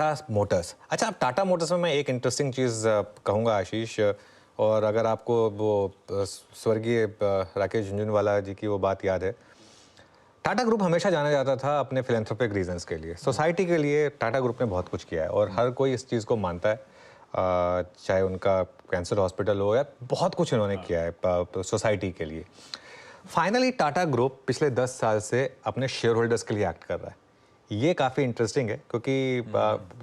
Tata Motors. अच्छा, अब Tata Motors में मैं एक इंटरेस्टिंग चीज़ कहूँगा आशीष, और अगर आपको वो स्वर्गीय राकेश झुनझुनवाला जी की वो बात याद है, टाटा ग्रुप हमेशा जाना जाता था अपने फिलेंथ्रोपिक रीजंस के लिए, सोसाइटी के लिए टाटा ग्रुप ने बहुत कुछ किया है और हर कोई इस चीज़ को मानता है। चाहे उनका कैंसर हॉस्पिटल हो या बहुत कुछ इन्होंने किया है सोसाइटी के लिए। फाइनली टाटा ग्रुप पिछले 10 साल से अपने शेयर होल्डर्स के लिए एक्ट कर रहा है। ये काफ़ी इंटरेस्टिंग है क्योंकि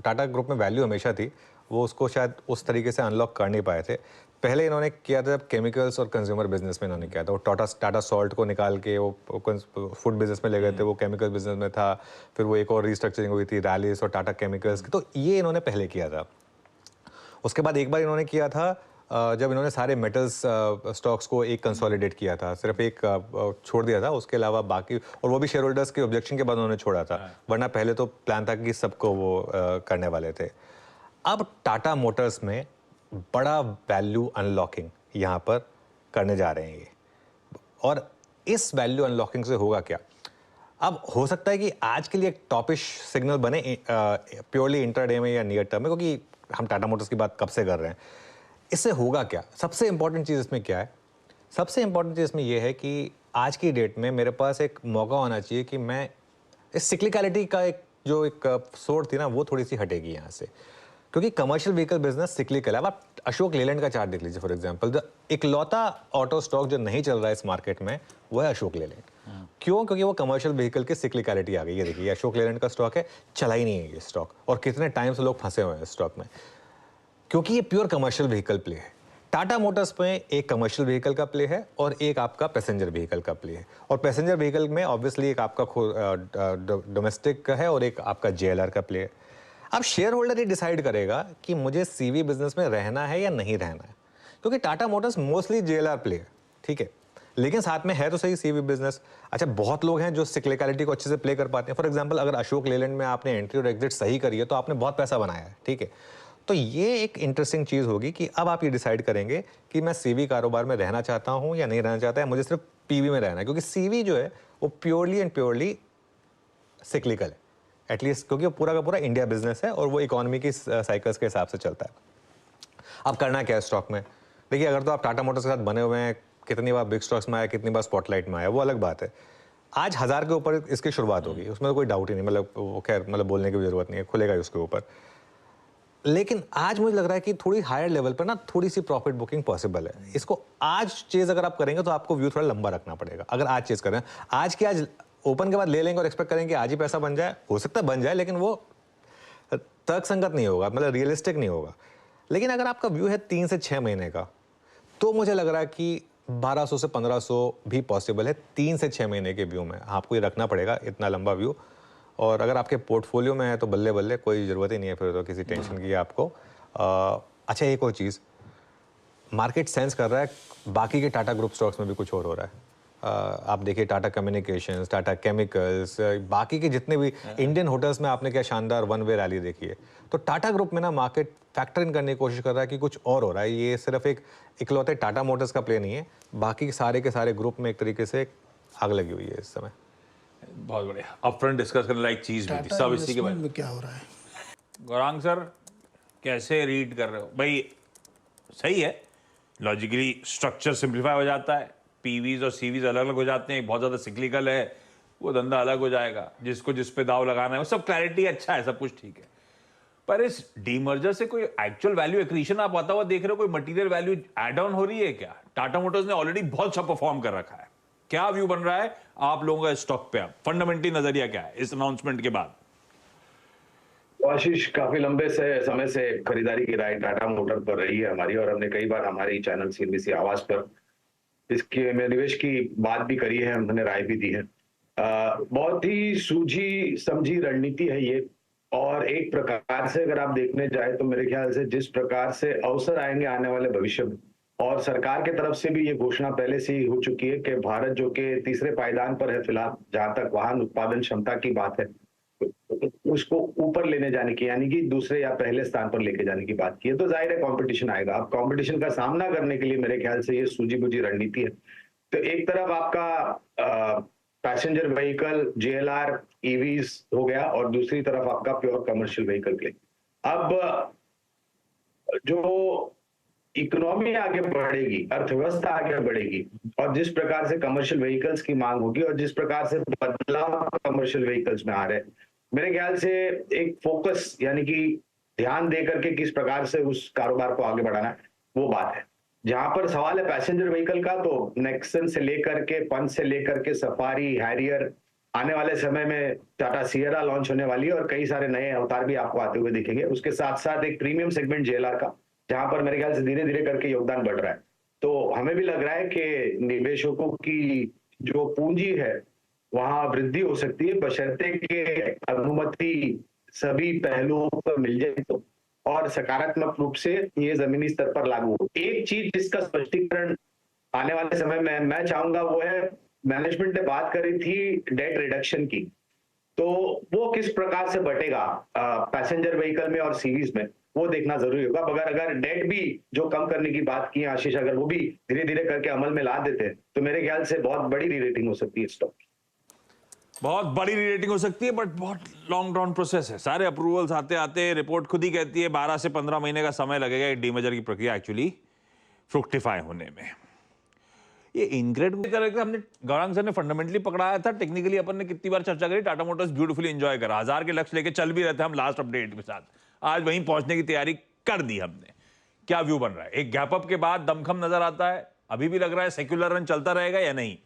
टाटा ग्रुप में वैल्यू हमेशा थी, वो उसको शायद उस तरीके से अनलॉक कर नहीं पाए थे। पहले इन्होंने किया था केमिकल्स और कंज्यूमर बिजनेस में इन्होंने किया था, वो टाटा सॉल्ट को निकाल के वो फूड बिजनेस में ले गए थे, वो केमिकल बिजनेस में था। फिर वो एक और रिस्ट्रक्चरिंग हुई थी रैलिस और टाटा केमिकल्स की, तो ये इन्होंने पहले किया था। उसके बाद एक बार इन्होंने किया था जब इन्होंने सारे मेटल्स स्टॉक्स को एक कंसोलिडेट किया था, सिर्फ एक छोड़ दिया था, उसके अलावा बाकी, और वो भी शेयर होल्डर्स के ऑब्जेक्शन के बाद उन्होंने छोड़ा था, वरना पहले तो प्लान था कि सबको वो करने वाले थे। अब टाटा मोटर्स में बड़ा वैल्यू अनलॉकिंग यहाँ पर करने जा रहे हैं ये, और इस वैल्यू अनलॉकिंग से होगा क्या? अब हो सकता है कि आज के लिए एक टॉपिश सिग्नल बने प्योरली इंट्राडे में या नियर टर्म में, क्योंकि हम टाटा मोटर्स की बात कब से कर रहे हैं। इससे होगा क्या? सबसे इंपॉर्टेंट चीज़ इसमें क्या है? सबसे इंपॉर्टेंट चीज़ इसमें यह है कि आज की डेट में मेरे पास एक मौका होना चाहिए कि मैं इस सिक्लिकलिटी का एक सोच थी ना, वो थोड़ी सी हटेगी यहाँ से, क्योंकि कमर्शियल व्हीकल बिजनेस सिक्लिकल है। अब आप अशोक लेलैंड का चार्ट देख लीजिए फॉर एग्जांपल, द इकलौता ऑटो स्टॉक जो नहीं चल रहा है इस मार्केट में वो है अशोक लेलैंड। क्यों? क्योंकि वो कमर्शियल व्हीकल की सिक्लिकलिटी आ गई। ये देखिए, अशोक लेलैंड का स्टॉक है, चला ही नहीं है ये स्टॉक, और कितने टाइम से लोग फंसे हुए हैं इस स्टॉक में, क्योंकि ये प्योर कमर्शियल व्हीकल प्ले है। टाटा मोटर्स में एक कमर्शियल व्हीकल का प्ले है और एक आपका पैसेंजर व्हीकल का प्ले है, और पैसेंजर व्हीकल में ऑब्वियसली एक आपका डोमेस्टिक का है और एक आपका जेएलआर का प्ले है। अब शेयर होल्डर ये डिसाइड करेगा कि मुझे सीवी बिजनेस में रहना है या नहीं रहना है, क्योंकि Tata Motors mostly JLR play है, ठीक है, लेकिन साथ में है तो सही सीवी बिजनेस। अच्छा, बहुत लोग हैं जो सिक्लिकलिटी को अच्छे से प्ले कर पाते हैं। फॉर एग्जांपल, अगर अशोक लेलैंड में आपने एंट्री और एग्जिट सही करी है तो आपने बहुत पैसा बनाया है, ठीक है। तो ये एक इंटरेस्टिंग चीज होगी कि अब आप ये डिसाइड करेंगे कि मैं सीवी कारोबार में रहना चाहता हूं या नहीं रहना चाहता है, मुझे सिर्फ पीवी में रहना है, क्योंकि सीवी जो है वो प्योरली एंड प्योरली सिक्लिकल है, एटलीस्ट क्योंकि वो पूरा का पूरा इंडिया बिजनेस है और वो इकोनॉमी की साइकिल्स के हिसाब से चलता है। अब करना क्या है स्टॉक में? देखिए, अगर तो आप टाटा मोटर्स के साथ बने हुए हैं, कितनी बार बिग स्टॉक्स में आया, कितनी बार स्पॉटलाइट में आया, वो अलग बात है। आज 1000 के ऊपर इसकी शुरुआत होगी, उसमें तो कोई डाउट ही नहीं, मतलब वो खैर मतलब बोलने की भी जरूरत नहीं है, खुलेगा ही उसके ऊपर। लेकिन आज मुझे लग रहा है कि थोड़ी हायर लेवल पर ना थोड़ी सी प्रॉफिट बुकिंग पॉसिबल है। इसको आज चेज अगर आप करेंगे तो आपको व्यू थोड़ा लंबा रखना पड़ेगा। अगर आज चेज करें, आज के आज ओपन के बाद ले लेंगे और एक्सपेक्ट करेंगे आज ही पैसा बन जाए, हो सकता है बन जाए, लेकिन वो तर्कसंगत नहीं होगा, मतलब रियलिस्टिक नहीं होगा। लेकिन अगर आपका व्यू है 3 से 6 महीने का, तो मुझे लग रहा है कि 1200 से 1500 भी पॉसिबल है 3 से 6 महीने के व्यू में। आपको ये रखना पड़ेगा इतना लंबा व्यू, और अगर आपके पोर्टफोलियो में है तो बल्ले बल्ले, कोई ज़रूरत ही नहीं है फिर तो किसी टेंशन की आपको। अच्छा, एक और चीज़, मार्केट सेंस कर रहा है बाकी के टाटा ग्रुप स्टॉक्स में भी कुछ और हो रहा है। आप देखिए टाटा कम्युनिकेशंस, टाटा केमिकल्स, बाकी के जितने भी इंडियन होटल्स में आपने क्या शानदार वन वे रैली देखी है। तो टाटा ग्रुप में ना मार्केट फैक्टर इन करने की कोशिश कर रहा है कि कुछ और हो रहा है। ये सिर्फ एक इकलौते टाटा मोटर्स का प्ले नहीं है, बाकी सारे के सारे ग्रुप में एक तरीके से आग लगी हुई है इस समय। बहुत बढ़िया, अपफ्रंट डिस्कस करने लायक चीज भी थी, सब इसी के बारे में क्या हो रहा है। गौरांग सर कैसे रीड कर रहे हो भाई? सही है, लॉजिकली स्ट्रक्चर सिंप्लीफाई हो जाता है, पीवीज और सीवीज अलग अलग हो जाते हैं, बहुत ज्यादा सिक्लिकल है, वो धंधा अलग हो जाएगा, जिसको जिस पे दाव लगाना है वो सब क्लैरिटी अच्छा है, सब कुछ ठीक है। पर इस डीमर्जर से कोई एक्चुअल वैल्यू एक्रीशन आप आता हुआ देख रहे हो? कोई मटेरियल वैल्यू एड ऑन हो रही है क्या? टाटा मोटर्स ने ऑलरेडी बहुत अच्छा परफॉर्म कर रखा है, क्या व्यू बन रहा है आप लोगों का स्टॉक पे? फंडामेंटली नजरिया क्या है इस अनाउंसमेंट के बाद? आशीष, काफी लंबे से समय से खरीदारी की राय टाटा मोटर पर रही है हमारी, और हमने कई बार हमारी चैनल सीएनबीसी आवाज पर इसके में निवेश की बात भी करी है, हमने राय भी दी है। बहुत ही सूझी समझी रणनीति है ये, और एक प्रकार से अगर आप देखने जाए तो मेरे ख्याल से जिस प्रकार से अवसर आएंगे आने वाले भविष्य में, और सरकार की तरफ से भी ये घोषणा पहले से ही हो चुकी है कि भारत जो कि तीसरे पायदान पर है फिलहाल, जहां तक वाहन उत्पादन क्षमता की बात है, उसको ऊपर लेने जाने की, यानी कि दूसरे या पहले स्थान पर लेके जाने की बात की है, तो जाहिर है कंपटीशन आएगा। अब कंपटीशन का सामना करने के लिए मेरे ख्याल से ये सूझी बुझी रणनीति है। तो एक तरफ आपका पैसेंजर व्हीकल जेएलआर ईवीज हो गया, और दूसरी तरफ आपका प्योर कमर्शियल व्हीकल प्ले। अब जो इकोनॉमी आगे बढ़ेगी, अर्थव्यवस्था आगे बढ़ेगी, और जिस प्रकार से कमर्शियल व्हीकल्स की मांग होगी और जिस प्रकार से बदलाव कमर्शियल व्हीकल्स में आ रहे हैं, मेरे ख्याल से एक फोकस यानी कि ध्यान दे करके किस प्रकार से उस कारोबार को आगे बढ़ाना है, वो बात है। जहां पर सवाल है पैसेंजर व्हीकल का, तो नेक्सन से लेकर के पंच से लेकर के सफारी, हैरियर, आने वाले समय में टाटा सियरा लॉन्च होने वाली है और कई सारे नए अवतार भी आपको आते हुए दिखेंगे। उसके साथ साथ एक प्रीमियम सेगमेंट जेएलआर का, जहां पर मेरे ख्याल से धीरे धीरे करके योगदान बढ़ रहा है। तो हमें भी लग रहा है कि निवेशकों की जो पूंजी है वहां वृद्धि हो सकती है, बशर्ते के अनुमति सभी पहलुओं पर मिल जाए तो, और सकारात्मक रूप से ये जमीनी स्तर पर लागू हो। एक चीज जिसका स्पष्टीकरण आने वाले समय में मैं चाहूंगा वो है, मैनेजमेंट ने बात करी थी डेट रिडक्शन की, तो वो किस प्रकार से बटेगा पैसेंजर व्हीकल में और सीरीज में, वो देखना जरूरी होगा। मगर अगर डेट भी जो कम करने की बात की आशीष, अगर वो भी धीरे धीरे करके अमल में ला देते हैं तो मेरे ख्याल से बहुत बड़ी रीरेटिंग हो सकती है स्टॉक। बहुत बड़ी रीरेटिंग हो सकती है, बट बहुत लॉन्ग ड्रॉन प्रोसेस है। सारे अप्रूवल्स आते आते रिपोर्ट खुद ही कहती है 12 से 15 महीने का समय लगेगा डीमर्जर की प्रक्रिया एक्चुअली फ्रुक्टिफाई होने में। ये इनग्रेड हमने गौरांग सर ने फंडामेंटली पकड़ाया था। टेक्निकली अपन ने कितनी बार चर्चा करी, टाटा मोटर्स ब्यूटीफुली एंजॉय करा, 1000 के लक्ष्य लेके चल भी रहे थे हम लास्ट अपडेट के साथ, आज वहीं पहुंचने की तैयारी कर दी हमने। क्या व्यू बन रहा है? एक गैप अप के बाद दमखम नजर आता है, अभी भी लग रहा है सेक्युलर रन चलता रहेगा या नहीं?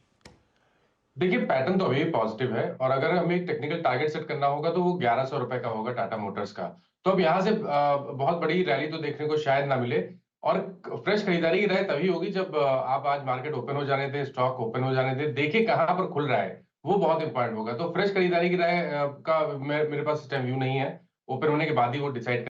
देखिए, पैटर्न तो अभी भी पॉजिटिव है, और अगर हमें एक टेक्निकल टारगेट सेट करना होगा तो वो 1100 रुपए का होगा टाटा मोटर्स का। तो अब यहाँ से बहुत बड़ी रैली तो देखने को शायद ना मिले, और फ्रेश खरीदारी की राय तभी होगी जब आप आज मार्केट ओपन हो जाने दें, स्टॉक ओपन हो जाने दें, देखिए कहाँ पर खुल रहा है, वो बहुत इंपॉर्टेंट होगा। तो फ्रेश खरीदारी की राय का मेरे पास इस टाइम व्यू नहीं है, ओपन होने के बाद ही वो डिसाइड